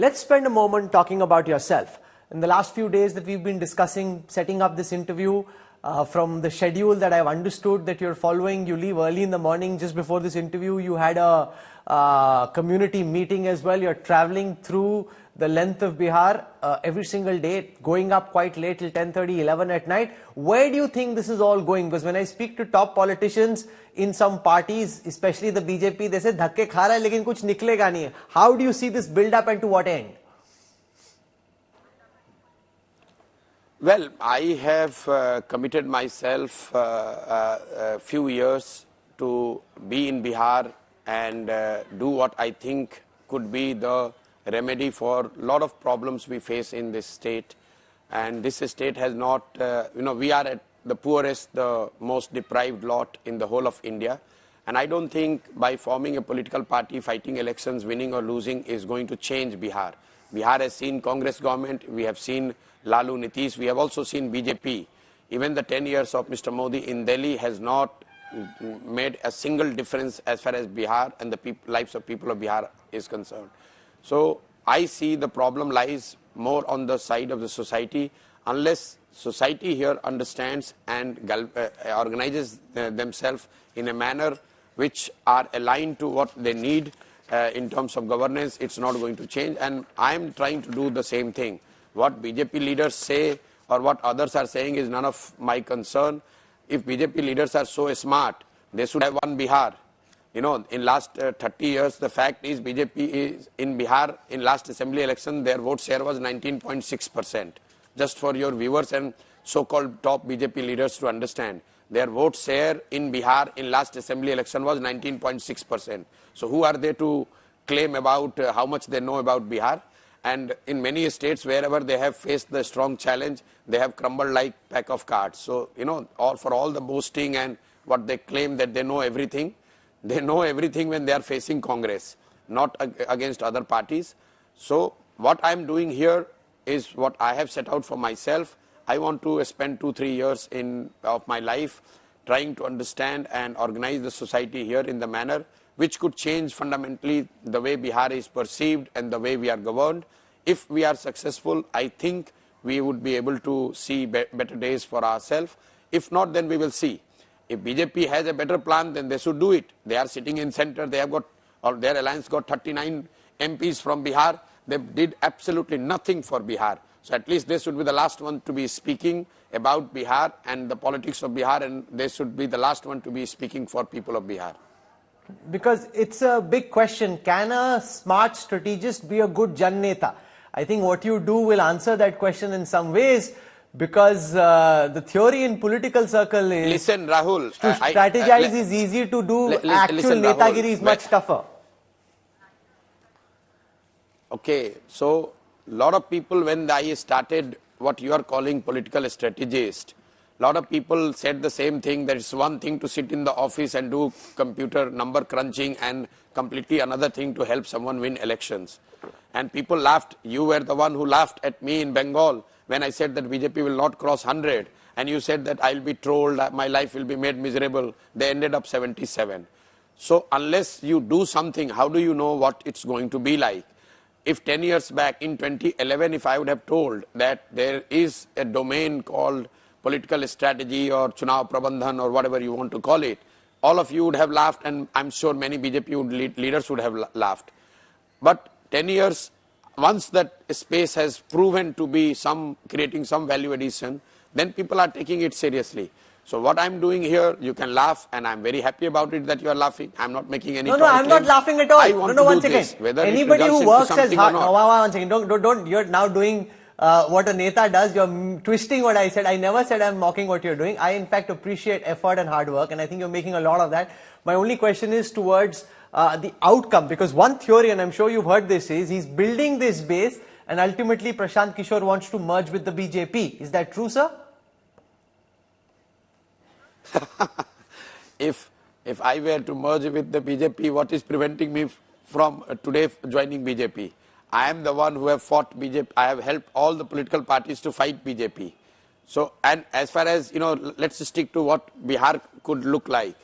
Let's spend a moment talking about yourself. In the last few days that we've been discussing setting up this interview, from the schedule that I've understood that you're following, you leave early in the morning. Just before this interview, you had a community meeting as well. You're traveling through the length of Bihar every single day, going up quite late till 10:30, 11 at night. Where do you think this is all going? Because when I speak to top politicians in some parties, especially the BJP, they say dhakke kha raha hai lekin kuch niklega nahi hai. How do you see this build up and to what end? Well, I have committed myself a few years to be in Bihar and do what I think could be the remedy for a lot of problems we face in this state. And this state has not, we are at the poorest, the most deprived lot in the whole of India. And I don't think by forming a political party, fighting elections, winning or losing is going to change Bihar. Bihar has seen Congress government, we have seen Lalu, Nitish, we have also seen BJP. Even the 10 years of Mr. Modi in Delhi has not made a single difference as far as Bihar and the lives of people of Bihar is concerned. So I see the problem lies more on the side of the society. Unless society here understands and organizes themselves in a manner which are aligned to what they need in terms of governance, it's not going to change. And I am trying to do the same thing. What BJP leaders say or what others are saying is none of my concern. If BJP leaders are so smart, they should have won Bihar. You know, in last 30 years, the fact is BJP is in Bihar, in last assembly election, their vote share was 19.6%. Just for your viewers and so-called top BJP leaders to understand, their vote share in Bihar in last assembly election was 19.6%. So who are they to claim about how much they know about Bihar? And in many states, wherever they have faced the strong challenge, they have crumbled like pack of cards. So, for all the boasting and what they claim that they know everything, they know everything when they are facing Congress, not against other parties. So what I am doing here is what I have set out for myself. I want to spend 2-3 years of my life trying to understand and organize the society here in the manner which could change fundamentally the way Bihar is perceived and the way we are governed. If we are successful, I think we would be able to see better days for ourselves. If not, then we will see. If BJP has a better plan, then they should do it. They are sitting in center. They have got, or their alliance got 39 MPs from Bihar. They did absolutely nothing for Bihar. So at least they should be the last one to be speaking about Bihar and the politics of Bihar, and they should be the last one to be speaking for people of Bihar. Because it's a big question. Can a smart strategist be a good Jan Neta? I think what you do will answer that question in some ways, because the theory in political circle is... Listen, Rahul. To strategize is easy, to do actual netagiri is much tougher. Okay, so a lot of people, when I started what you are calling political strategist, a lot of people said the same thing, that it's one thing to sit in the office and do computer number crunching and completely another thing to help someone win elections. And people laughed. You were the one who laughed at me in Bengal when I said that BJP will not cross 100. And you said that I'll be trolled, my life will be made miserable. They ended up 77. So unless you do something, how do you know what it's going to be like? If 10 years back in 2011, if I would have told that there is a domain called political strategy or Chunav Prabandhan or whatever you want to call it, all of you would have laughed, and I'm sure many BJP leaders would have laughed. But 10 years, once that space has proven to be creating some value addition, then people are taking it seriously. So what I'm doing here, you can laugh, and I'm very happy about it that you are laughing. I'm not making any. No, I'm not laughing at all. I want to one do second. This, whether anybody who works as hard. No, one second. Don't. You're now doing what a Neta does. You're twisting what I said. I never said I'm mocking what you're doing. I in fact appreciate effort and hard work, and I think you're making a lot of that. My only question is towards the outcome, because one theory, and I'm sure you've heard this, is he's building this base, and ultimately Prashant Kishor wants to merge with the BJP. Is that true, sir? If I were to merge with the BJP, what is preventing me from today joining BJP? I am the one who have fought BJP. I have helped all the political parties to fight BJP. So, and as far as, let's stick to what Bihar could look like.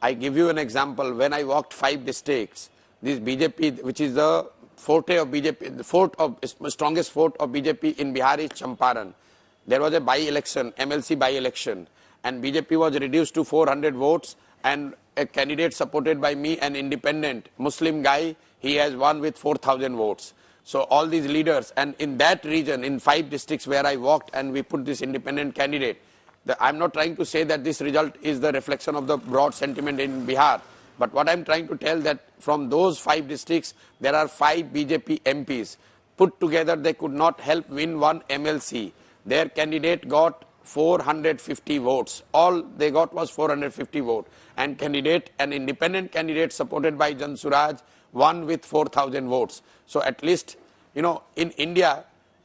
I give you an example. When I walked 5 districts, this BJP, which is the forte of BJP, the strongest fort of BJP in Bihar is Champaran. There was a by-election, MLC by-election, and BJP was reduced to 400 votes, and a candidate supported by me, an independent Muslim guy, he has won with 4,000 votes. So all these leaders, and in that region, in 5 districts where I walked and we put this independent candidate, I'm not trying to say that this result is the reflection of the broad sentiment in Bihar, but what I'm trying to tell that from those 5 districts, there are 5 BJP MPs. Put together, they could not help win one MLC. Their candidate got 450 votes. All they got was 450 votes. And an independent candidate supported by Suraj won with 4,000 votes. So at least, you know, in India,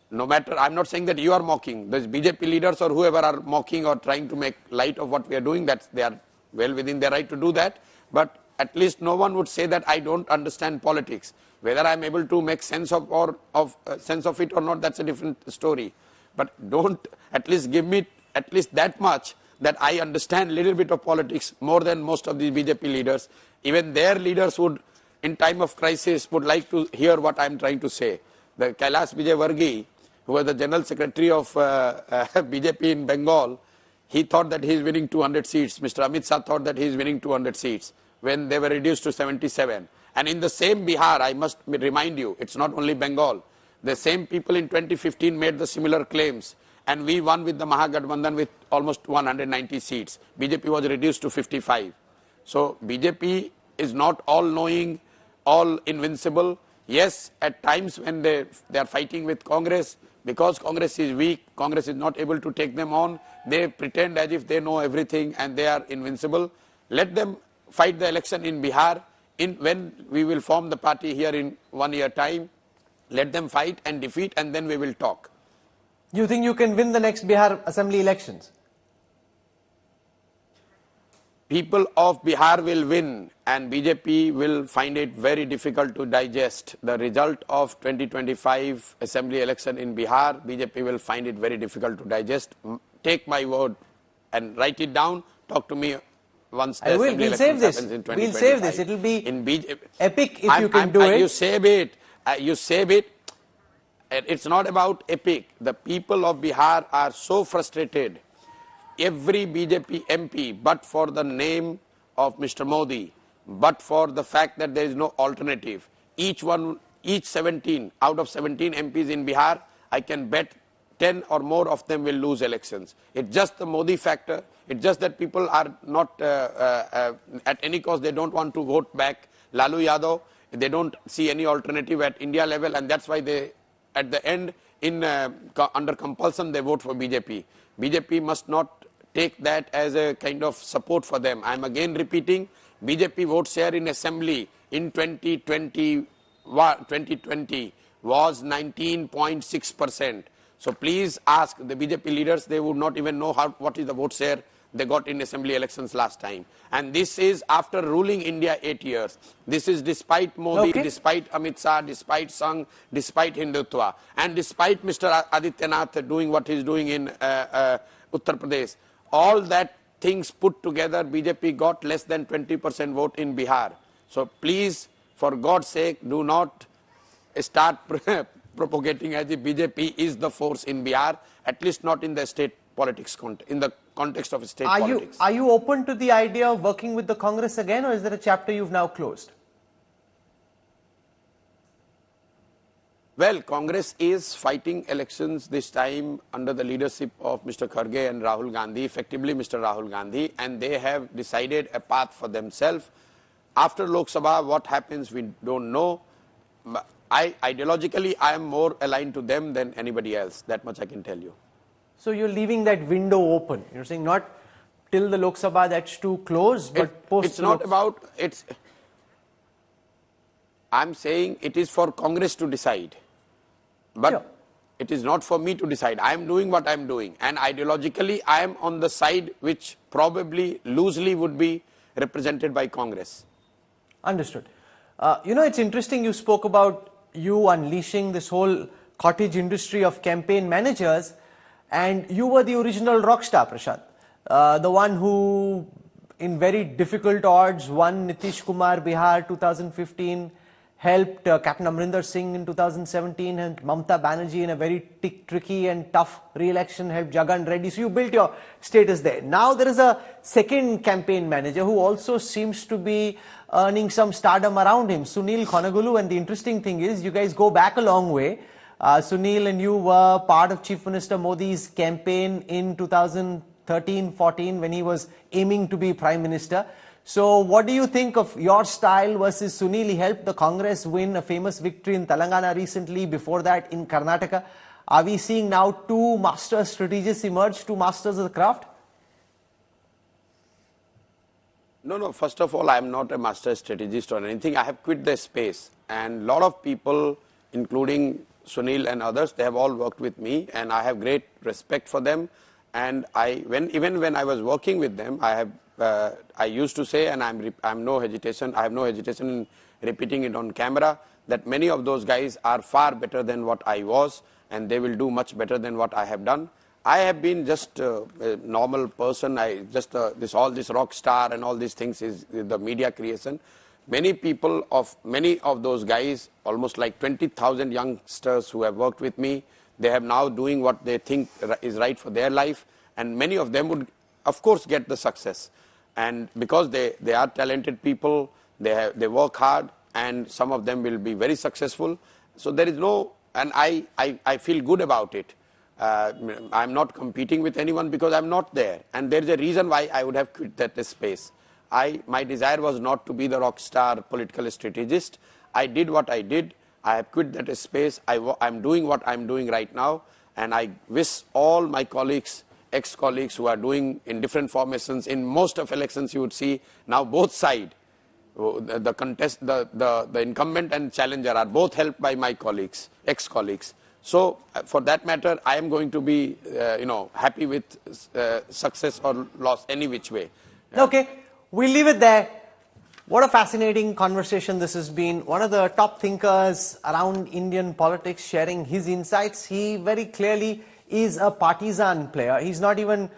no matter, I'm not saying that you are mocking, the BJP leaders or whoever are mocking or trying to make light of what we are doing, that they are well within their right to do that. But at least no one would say that I don't understand politics. Whether I'm able to make sense of it or not, that's a different story. But don't at least give me at least that much that I understand a little bit of politics more than most of these BJP leaders. Even their leaders would, in time of crisis, would like to hear what I'm trying to say. The Kailash Vijayvargiya, who was the General Secretary of BJP in Bengal, he thought that he is winning 200 seats. Mr. Amit Shah thought that he is winning 200 seats when they were reduced to 77. And in the same Bihar, I must remind you, it's not only Bengal. The same people in 2015 made the similar claims, and we won with the Mahagathbandhan with almost 190 seats. BJP was reduced to 55. So BJP is not all-knowing, all invincible. Yes, at times when they are fighting with Congress, because Congress is weak, Congress is not able to take them on, they pretend as if they know everything and they are invincible. Let them fight the election in Bihar. When we will form the party here in 1 year time, let them fight and defeat, and then we will talk. You think you can win the next Bihar Assembly elections? People of Bihar will win, and BJP will find it very difficult to digest the result of 2025 Assembly election in Bihar. BJP will find it very difficult to digest. Take my word and write it down. Talk to me once the Assembly elections happens in 2025. We'll save this. It will be in BJP, epic if you can do it. You save it. You save it. It's not about epic. The people of Bihar are so frustrated. Every BJP MP, but for the name of Mr. Modi, but for the fact that there is no alternative, each 17 out of 17 MPs in Bihar, I can bet 10 or more of them will lose elections. It's just the Modi factor. It's just that people are not, at any cost, they don't want to vote back Lalu Yadav. They don't see any alternative at India level, and that's why they, at the end, under compulsion, they vote for BJP. BJP must not take that as a kind of support for them. I'm again repeating, BJP vote share in Assembly in 2020 was 19.6%. So please ask the BJP leaders, they would not even know what is the vote share they got in Assembly elections last time. And this is after ruling India 8 years. This is despite Modi, despite Amit Shah, despite Sangh, despite Hindutva, and despite Mr. Adityanath doing what he's doing in Uttar Pradesh. All that things put together, BJP got less than 20% vote in Bihar. So please, for God's sake, do not start propagating as if BJP is the force in Bihar, at least not in the state politics, in the context of state politics. Are you open to the idea of working with the Congress again, or is there a chapter you've now closed? Well, Congress is fighting elections this time under the leadership of Mr. Kharge and Rahul Gandhi, effectively Mr. Rahul Gandhi, and they have decided a path for themselves. After Lok Sabha, what happens, we don't know. Ideologically, I am more aligned to them than anybody else. That much I can tell you. So you're leaving that window open. You're saying not till the Lok Sabha, that's too close, but post. It's not about, I'm saying it is for Congress to decide. But it is not for me to decide. I am doing what I am doing. And ideologically, I am on the side which probably loosely would be represented by Congress. Understood. You know, it's interesting you spoke about you unleashing this whole cottage industry of campaign managers, and you were the original rock star, Prashant. The one who, in very difficult odds, won Nitish Kumar Bihar 2015, helped Captain Amrinder Singh in 2017 and Mamata Banerjee in a very tricky and tough re-election, helped Jagan Reddy. So you built your status there. Now there is a second campaign manager who also seems to be earning some stardom around him, Sunil Khonagulu. And the interesting thing is, you guys go back a long way. Sunil and you were part of Chief Minister Modi's campaign in 2013-14 when he was aiming to be Prime Minister. So what do you think of your style versus Sunil? He helped the Congress win a famous victory in Telangana recently, before that in Karnataka. Are we seeing now two master strategists emerge, two masters of the craft? No. First of all, I am not a master strategist or anything. I have quit the space. And a lot of people, including Sunil and others, they have all worked with me, and I have great respect for them. And even when I was working with them, I used to say, and I have no hesitation in repeating it on camera, that many of those guys are far better than what I was, and they will do much better than what I have done. I have been just a normal person. All this rock star and all these things is the media creation. Many of those guys, almost like 20,000 youngsters who have worked with me, they have now doing what they think is right for their life, and many of them would, of course, get the success. And because they are talented people, they work hard, and some of them will be very successful. So there is no, and I feel good about it. I'm not competing with anyone because I'm not there, and there is a reason why I would have quit that space. My desire was not to be the rock star political strategist. I did what I did. I have quit that space. I'm doing what I'm doing right now, and I wish all my colleagues, ex-colleagues who are doing in different formations, in most of elections you would see now both sides, the incumbent and challenger are both helped by my colleagues, ex-colleagues. So for that matter, I am going to be happy with success or loss any which way. Okay, we'll leave it there. What a fascinating conversation this has been. One of the top thinkers around Indian politics, sharing his insights. He very clearly is a partisan player. He's not even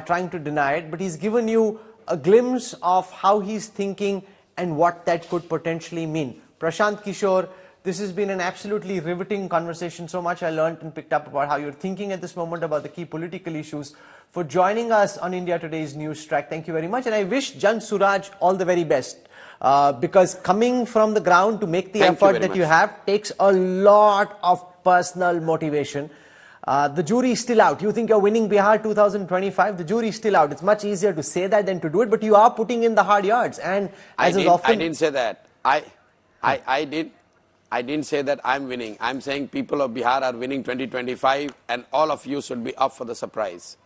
trying to deny it, but he's given you a glimpse of how he's thinking and what that could potentially mean. Prashant Kishor, this has been an absolutely riveting conversation. So much I learned and picked up about how you're thinking at this moment about the key political issues. For joining us on India Today's News Track, thank you very much. And I wish Jan Suraj all the very best. Because coming from the ground to make the effort that you have takes a lot of personal motivation. The jury is still out. You think you're winning Bihar 2025? The jury is still out. It's much easier to say that than to do it, but you are putting in the hard yards. And as is often, I didn't say that. I didn't say that I'm winning. I'm saying people of Bihar are winning 2025, and all of you should be up for the surprise.